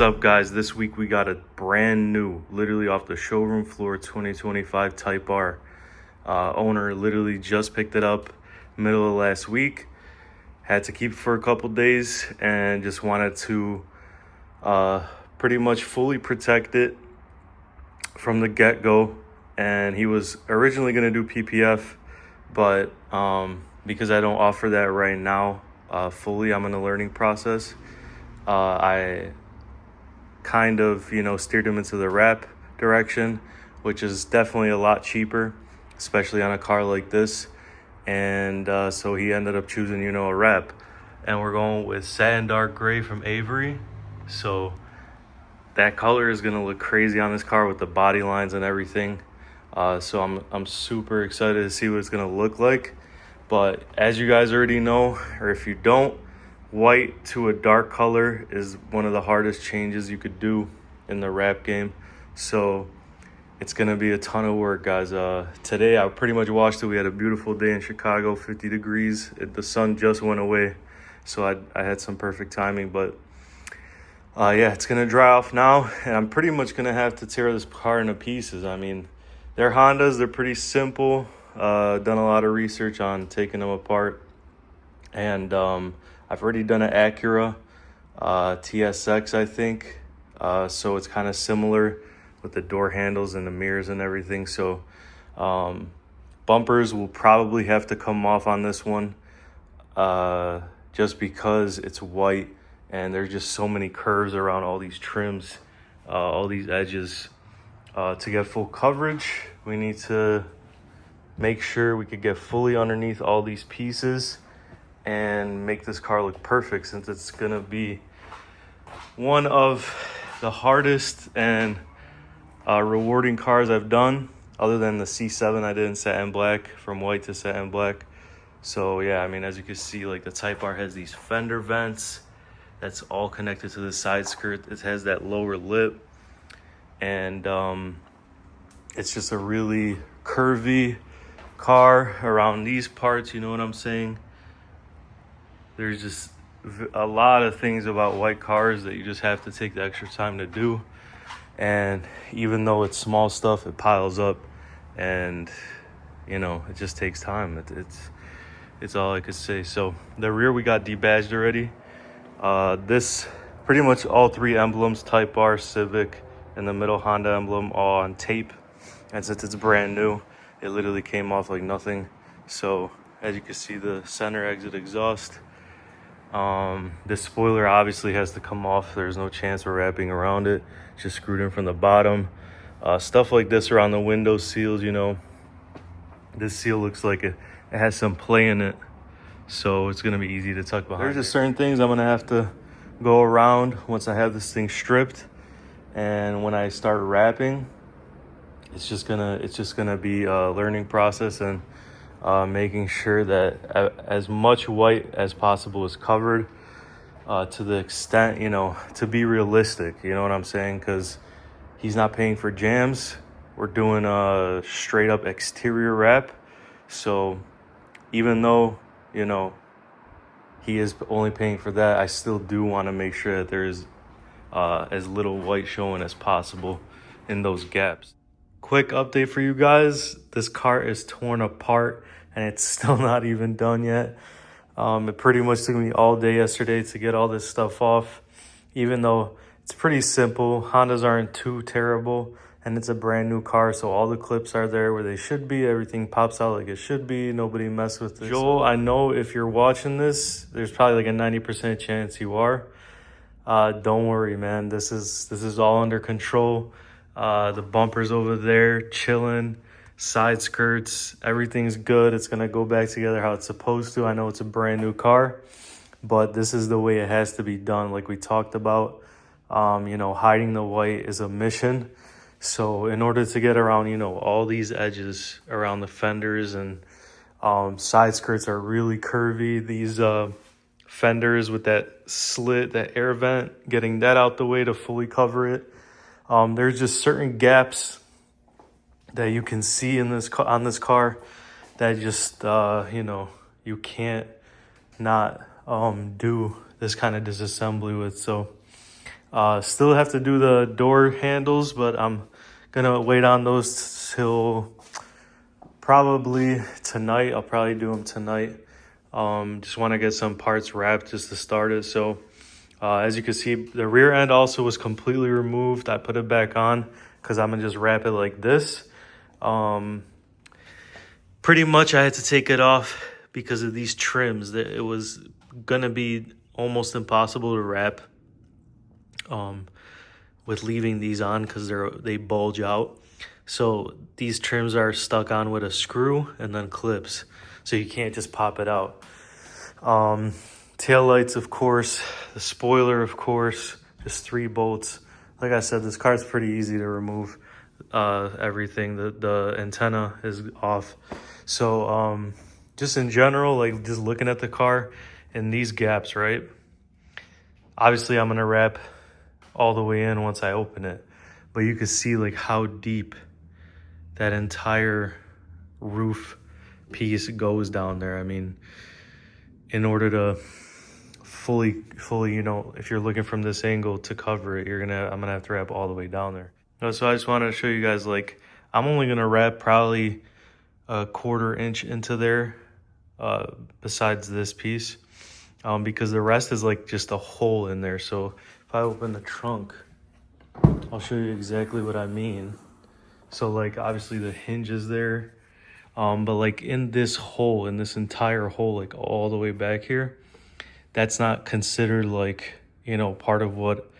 up, guys? This week we got a brand new, literally off the showroom floor, 2025 Type R. Owner literally just picked it up middle of last week. Had to keep it for a couple days and just wanted to pretty much fully protect it from the get-go. And he was originally going to do PPF, but because I don't offer that right now fully, I'm in the learning process. I kind of, steered him into the wrap direction, which is definitely a lot cheaper, especially on a car like this. And so he ended up choosing, a wrap. And we're going with satin dark gray from Avery. So that color is going to look crazy on this car with the body lines and everything. So I'm super excited to see what it's going to look like. But as you guys already know, or if you don't, white to a dark color is one of the hardest changes you could do in the wrap game. So it's going to be a ton of work, guys. Today I pretty much washed it. We had a beautiful day in Chicago, 50 degrees. The sun just went away, so I had some perfect timing. But yeah, it's going to dry off now, and I'm pretty much going to have to tear this car into pieces. I mean, they're Hondas. They're pretty simple. Done a lot of research on taking them apart. And I've already done an Acura TSX, I think. So it's kind of similar with the door handles and the mirrors and everything. So bumpers will probably have to come off on this one just because it's white and there's just so many curves around all these trims, all these edges. To get full coverage, we need to make sure we could get fully underneath all these pieces and make this car look perfect, since it's gonna be one of the hardest and rewarding cars I've done, other than the C7 I did in satin black, from white to satin black. So yeah, I mean, as you can see, like the Type R has these fender vents that's all connected to the side skirt. It has that lower lip, and it's just a really curvy car around these parts, you know what I'm saying? There's just a lot of things about white cars that you just have to take the extra time to do. And even though it's small stuff, it piles up, and it just takes time. It's all I could say. So the rear we got debadged already. This pretty much all three emblems, Type R, Civic, and the middle Honda emblem, all on tape. And since it's brand new, it literally came off like nothing. So as you can see, the center exit exhaust. This spoiler obviously has to come off. There's no chance we're wrapping around it. Just screwed in from the bottom. Stuff like this around the window seals, this seal looks like it has some play in it, so it's gonna be easy to tuck behind. There's just certain things I'm gonna have to go around once I have this thing stripped, and when I start wrapping, it's just gonna be a learning process, and making sure that as much white as possible is covered, to the extent, to be realistic, you know what I'm saying? Because he's not paying for jams. We're doing a straight up exterior wrap. So even though, he is only paying for that, I still do want to make sure that there's as little white showing as possible in those gaps. Quick update for you guys. This car is torn apart and it's still not even done yet. It pretty much took me all day yesterday to get all this stuff off, even though it's pretty simple. Hondas aren't too terrible, and it's a brand new car, so all the clips are there where they should be. Everything pops out like it should be. Nobody messed with this. Joel, I know if you're watching this, there's probably like a 90% chance you are. Don't worry, man. This is all under control. The bumper's over there chilling. Side skirts, everything's good. It's gonna go back together how it's supposed to. I know it's a brand new car, but this is the way it has to be done, like we talked about. Hiding the white is a mission. So in order to get around, all these edges around the fenders, and side skirts are really curvy. These fenders with that slit, that air vent, getting that out the way to fully cover it. There's just certain gaps that you can see in this on this car that just you can't not do this kind of disassembly with. So Still have to do the door handles, but I'm gonna wait on those till probably tonight. I'll probably do them tonight. Just want to get some parts wrapped just to start it. So as you can see, the rear end also was completely removed. I put it back on because I'm gonna just wrap it like this. Pretty much I had to take it off because of these trims. That it was gonna be almost impossible to wrap with leaving these on because they bulge out. So these trims are stuck on with a screw and then clips, so you can't just pop it out. Tail lights, of course, the spoiler, of course, just 3 bolts. Like I said, this car's pretty easy to remove. Everything, the antenna is off. So just in general, like just looking at the car and these gaps, right? Obviously I'm gonna wrap all the way in once I open it, but you can see like how deep that entire roof piece goes down there. I mean, in order to fully, you know, if you're looking from this angle to cover it, I'm gonna have to wrap all the way down there. So I just wanted to show you guys, like, I'm only gonna wrap probably a 1/4 inch into there, besides this piece, because the rest is like just a hole in there. So if I open the trunk, I'll show you exactly what I mean. So like obviously the hinge is there, but like in this hole, in this entire hole, like all the way back here, that's not considered like, you know, part of what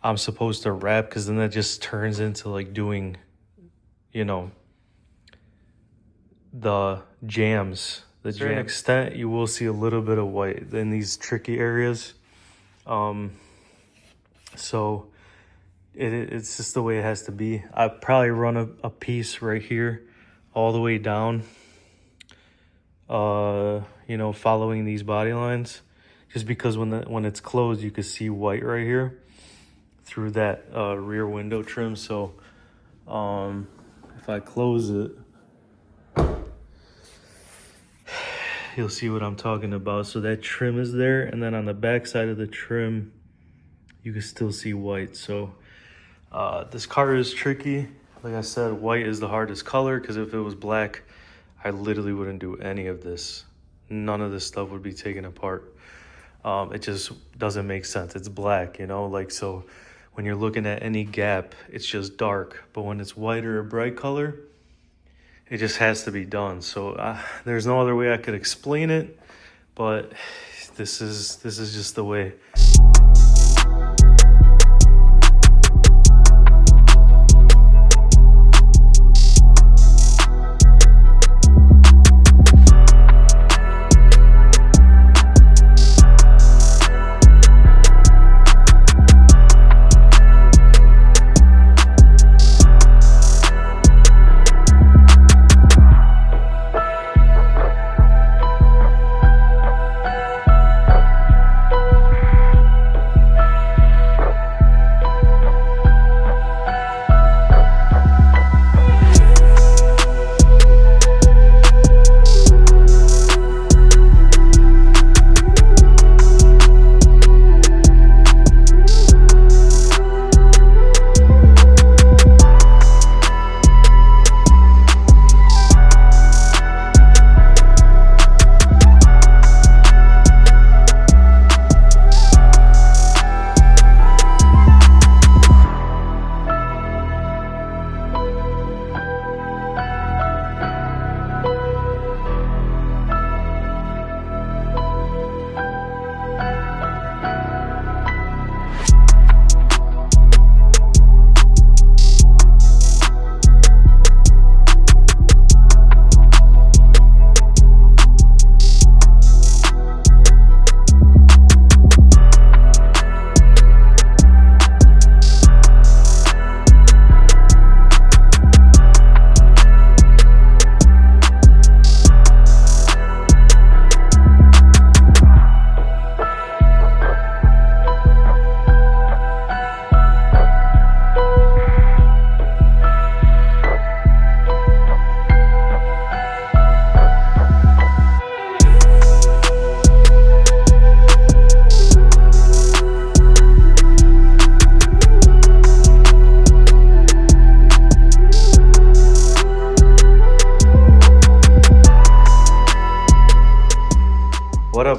I'm supposed to wrap, because then that just turns into like doing, you know, the jams. To an extent, you will see a little bit of white in these tricky areas. So it's just the way it has to be. I probably run a piece right here all the way down, you know, following these body lines, just because when it's closed, you can see white right here through that rear window trim. So if I close it, you'll see what I'm talking about. So that trim is there, and then on the back side of the trim, you can still see white. So this car is tricky. Like I said, white is the hardest color, because if it was black, I literally wouldn't do any of this. None of this stuff would be taken apart. It just doesn't make sense. It's black, you know, like, so when you're looking at any gap, it's just dark. But when it's white or a bright color, it just has to be done. So there's no other way I could explain it, but this is just the way.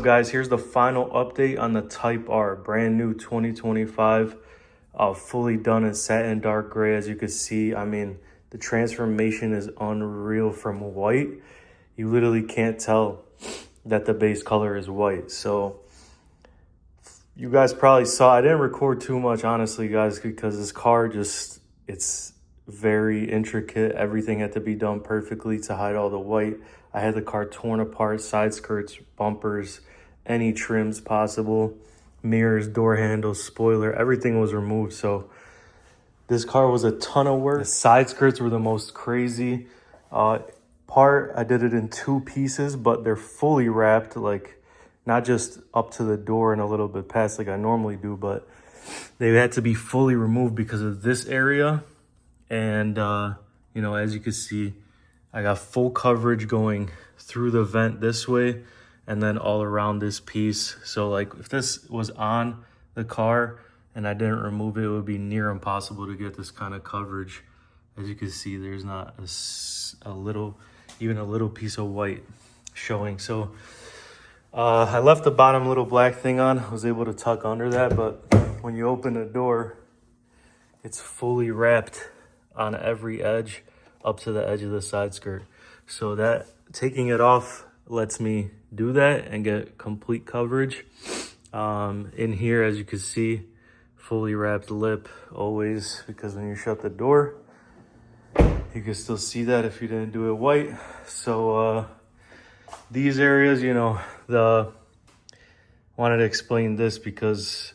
up, guys? Here's the final update on the Type R, brand new 2025, fully done in satin dark gray. As you can see, I mean, the transformation is unreal from white. You literally can't tell that the base color is white. So you guys probably saw, I didn't record too much, honestly, guys, because this car just, it's very intricate. Everything had to be done perfectly to hide all the white. I had the car torn apart, side skirts, bumpers, any trims possible, mirrors, door handles, spoiler, everything was removed. So this car was a ton of work. The side skirts were the most crazy part. I did it in 2 pieces, but they're fully wrapped, like not just up to the door and a little bit past like I normally do, but they had to be fully removed because of this area. And, you know, as you can see, I got full coverage going through the vent this way and then all around this piece. So like if this was on the car and I didn't remove it, it would be near impossible to get this kind of coverage. As you can see, there's not even a little piece of white showing. So I left the bottom little black thing on. I was able to tuck under that, but when you open the door, it's fully wrapped on every edge up to the edge of the side skirt. So that taking it off lets me do that and get complete coverage. In here, as you can see, fully wrapped lip always, because when you shut the door, you can still see that if you didn't do it white. So these areas, you know, wanted to explain this because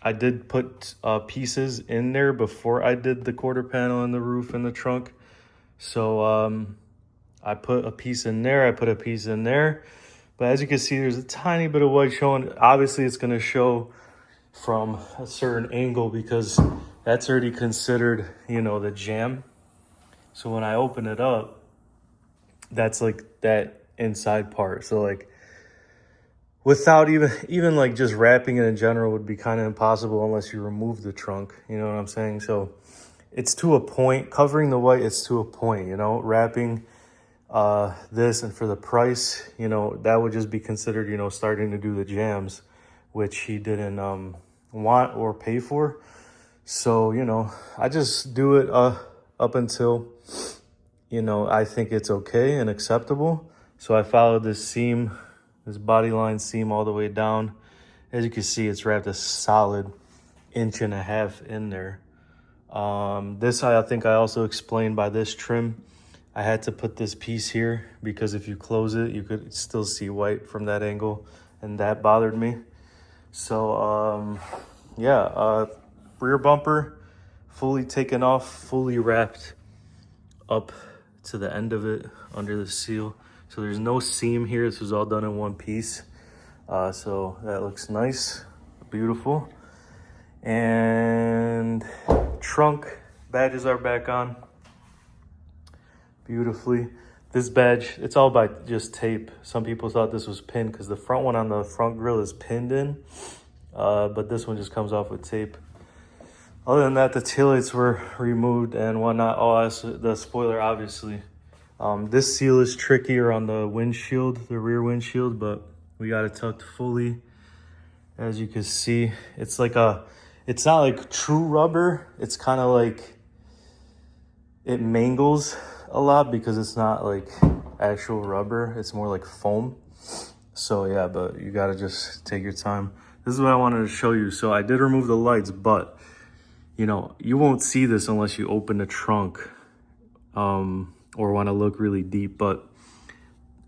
I did put pieces in there before I did the quarter panel and the roof and the trunk. So I put a piece in there, I put a piece in there. But as you can see, there's a tiny bit of white showing. Obviously, it's going to show from a certain angle because that's already considered, you know, the jam. So when I open it up, that's like that inside part. So like without even like just wrapping it in general would be kind of impossible unless you remove the trunk. You know what I'm saying? So it's to a point. Covering the white, it's to a point, you know. Wrapping this, and for the price, you know, that would just be considered, you know, starting to do the jams, which he didn't want or pay for. So, you know, I just do it up until, you know, I think it's okay and acceptable. So I followed this seam, this body line seam all the way down. As you can see, it's wrapped a solid 1.5 inches in there. This I think I also explained by this trim. I had to put this piece here because if you close it, you could still see white from that angle, and that bothered me. So yeah, rear bumper fully taken off, fully wrapped up to the end of it under the seal. So there's no seam here. This was all done in one piece. So that looks nice, beautiful. And trunk badges are back on beautifully. This badge, it's all by just tape. Some people thought this was pinned because the front one on the front grille is pinned in, but this one just comes off with tape. Other than that, the taillights were removed and whatnot. Oh, that's the spoiler, obviously. This seal is trickier on the windshield, the rear windshield, but we got it tucked fully. As you can see, it's like it's not like true rubber. It's kind of like, it mangles a lot because it's not like actual rubber. It's more like foam. So yeah, but you gotta just take your time. This is what I wanted to show you. So I did remove the lights, but you know, you won't see this unless you open the trunk or want to look really deep. But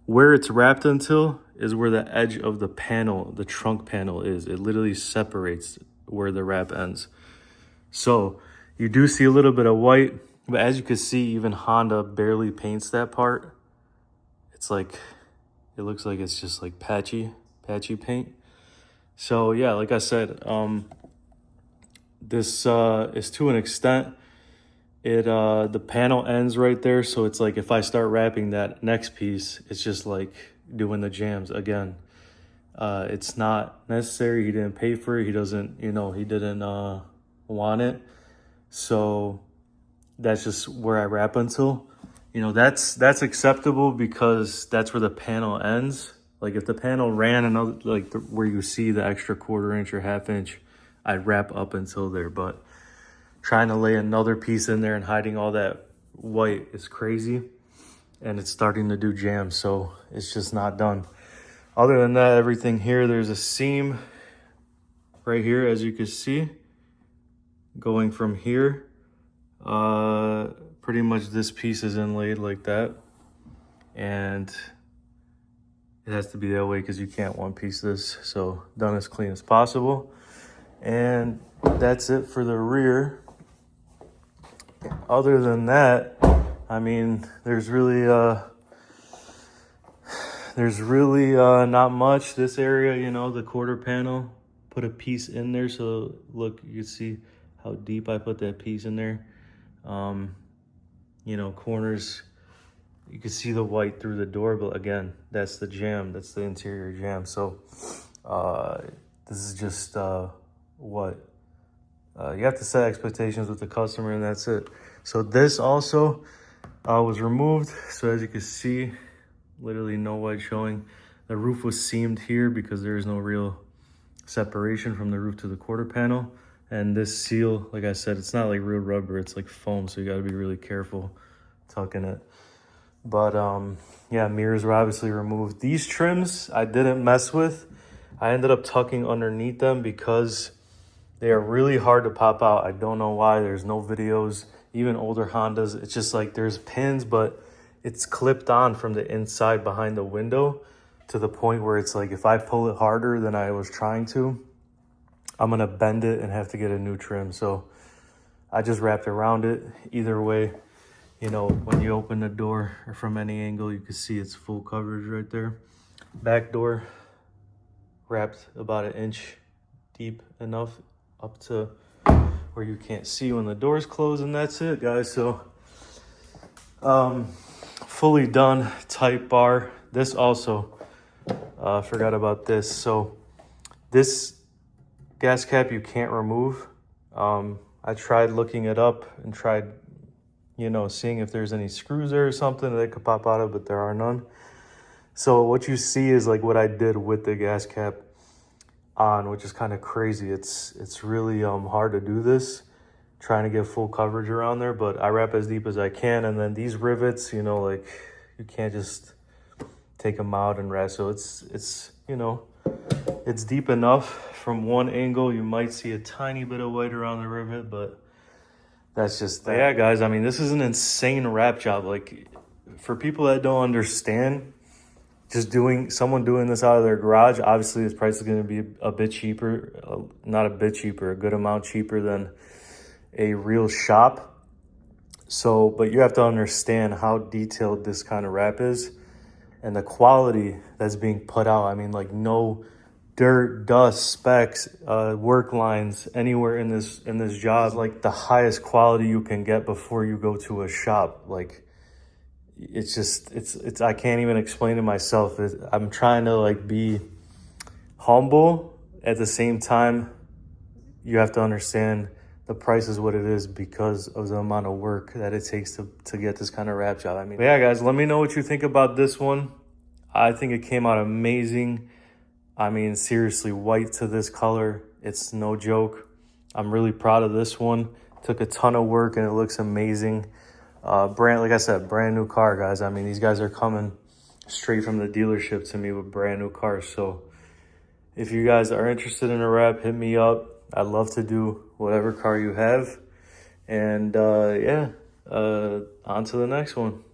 where it's wrapped until is where the edge of the panel, the trunk panel is. It literally separates where the wrap ends. So you do see a little bit of white, but as you can see, even Honda barely paints that part. It's like, it looks like it's just like patchy paint. So yeah, like I said, this is to an extent. The panel ends right there, so it's like if I start wrapping that next piece, it's just like doing the jams again. It's not necessary. He didn't pay for it. He doesn't, you know, he didn't want it. So that's just where I wrap until. You know, that's acceptable because that's where the panel ends. Like if the panel ran another, like where you see the extra 1/4 inch or 1/2 inch, I'd wrap up until there. But trying to lay another piece in there and hiding all that white is crazy. And it's starting to do jam, so it's just not done. Other than that, everything here, there's a seam right here, as you can see, going from here. Pretty much this piece is inlaid like that. And it has to be that way because you can't one piece this. So done as clean as possible. And that's it for the rear. Other than that, I mean, there's really not much. This area, you know, the 1/4 panel, put a piece in there. So look, you can see how deep I put that piece in there. You know, corners, you can see the white through the door, but again, that's the jam, that's the interior jam. So this is just what you have to set expectations with the customer, and that's it. So this also was removed. So as you can see, literally no white showing. The roof was seamed here because there is no real separation from the roof to the 1/4 panel. And this seal, like I said, it's not like real rubber, it's like foam, so you got to be really careful tucking it. But yeah, mirrors were obviously removed. These trims I didn't mess with. I ended up tucking underneath them because they are really hard to pop out. I don't know why. There's no videos. Even older Hondas, it's just like there's pins, but it's clipped on from the inside behind the window to the point where it's like if I pull it harder than I was trying to, I'm gonna bend it and have to get a new trim. So I just wrapped around it. Either way, you know, when you open the door or from any angle, you can see it's full coverage right there. Back door wrapped about 1 inch deep enough up to where you can't see when the door's closed, and that's it, guys. So fully done. Type bar. This also forgot about this. So this gas cap you can't remove. I tried looking it up and tried, you know, seeing if there's any screws there or something that could pop out of, but there are none. So what you see is like what I did with the gas cap on, which is kind of crazy. It's really hard to do this, trying to get full coverage around there, but I wrap as deep as I can. And then these rivets, you know, like you can't just take them out and wrap. So it's you know, it's deep enough. From one angle you might see a tiny bit of white around the rivet, but that's just that. Yeah, guys, I mean, this is an insane wrap job. Like, for people that don't understand, just someone doing this out of their garage, obviously this price is going to be a bit cheaper, not a bit cheaper, a good amount cheaper than a real shop. So, but you have to understand how detailed this kind of wrap is and the quality that's being put out. I mean, like no dirt, dust, specks, work lines anywhere in this job. Like the highest quality you can get before you go to a shop. Like, it's just, it's I can't even explain it myself. I'm trying to like be humble. At the same time, you have to understand the price is what it is because of the amount of work that it takes to get this kind of wrap job. I mean, but yeah, guys, let me know what you think about this one. I think it came out amazing. I mean, seriously, white to this color, it's no joke. I'm really proud of this one. Took a ton of work and it looks amazing. Like I said, brand new car, guys. I mean, these guys are coming straight from the dealership to me with brand new cars. So if you guys are interested in a wrap, hit me up. I'd love to do whatever car you have. And yeah, on to the next one.